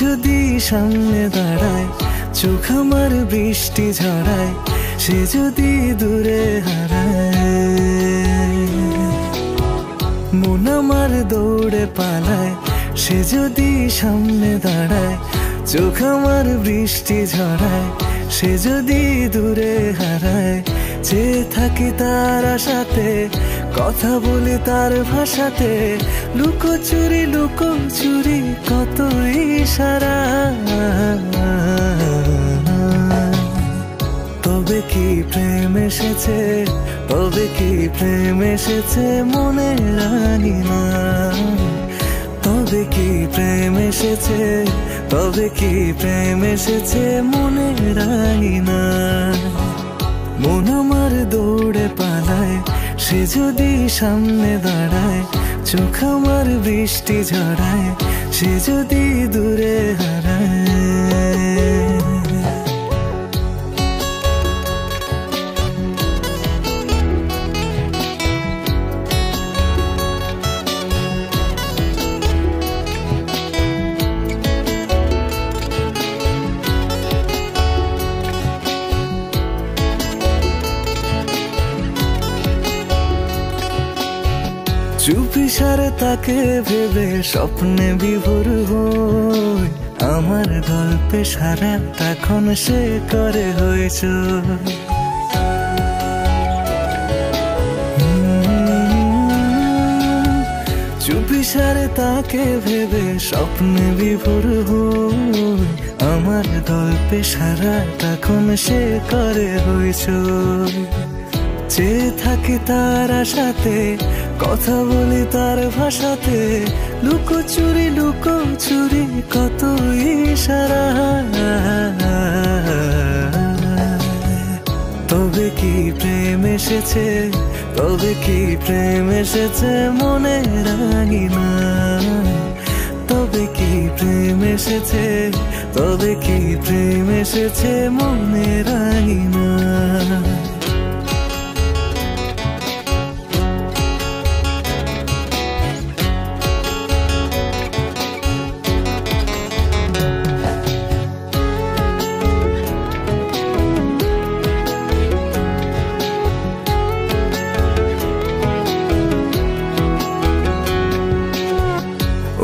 যদি সামনে দাঁড়ায়, চোখ আমার বৃষ্টি ঝরায়, সে যদি দূরে হারায়। মন আমার দৌড়ে পালায়, সে যদি সামনে দাঁড়ায়, চোখ আমার বৃষ্টি ঝরায়, সে যদি দূরে হারায়। চেয়ে থাকি তার আশাতে, কথা বলি তার ভাষাতে, লুকোচুরি লুকোচুরি কত ইশারা। তবে কি প্রেম এসেছে, তবে কি প্রেম এসেছে মনে রাঙি না। তবে কি প্রেম এসেছে, তবে কি প্রেম এসেছে মনে রাঙি না। মন আমার দৌড়ে পালায়, সে যদি সামনে দাঁড়ায়, চোখ আমার বৃষ্টি ঝরায়, সে যদি দূরে হারায়। চুপিসারে তাকে ভেবে স্বপ্নে বিভোর হই, আমার গল্পে সারা তখন সে করে হইচই। চুপিসারে তাকে ভেবে স্বপ্নে বিভোর হই, আমার গল্পে সারা তখন সে করে হইচই। চেয়ে থাকি তার আশাতে, কথা বলি তার ভাষাতে, লুকোচুরি লুকোচুরি কত ইশারা। তবে কি প্রেম এসেছে, তবে কি প্রেম এসেছে মনে রাঙি না। তবে কি প্রেম এসেছে, তবে কি প্রেম এসেছে মনে রাঙি না।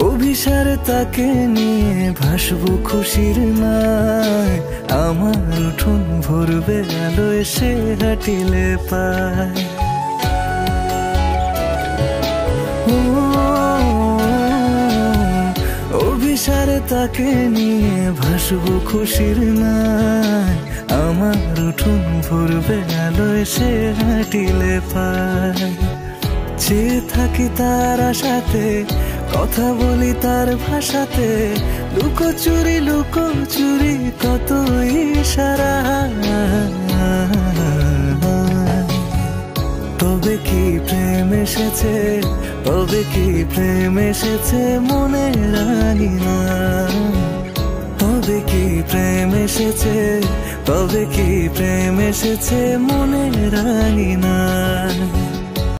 অভিসারে তাকে নিয়ে ভাসবো খুশির নাই, আমার উঠোন ভরবে আলো এসে হাঁটিলে পায়। অভিসারে তাকে নিয়ে ভাসবো খুশির নাই, আমার উঠোন ভরবে আলো এসে হাঁটিলে পায়। চেয়ে থাকি তার আশাতে, কথা বলি তার ভাষাতে, লুকোচুরি লুকোচুরি কত ইশারা। তবে কি প্রেম এসেছে, তবে কি প্রেম এসেছে মনে রাঙি না। তবে কি প্রেম এসেছে, তবে কি প্রেম এসেছে মনে রাঙি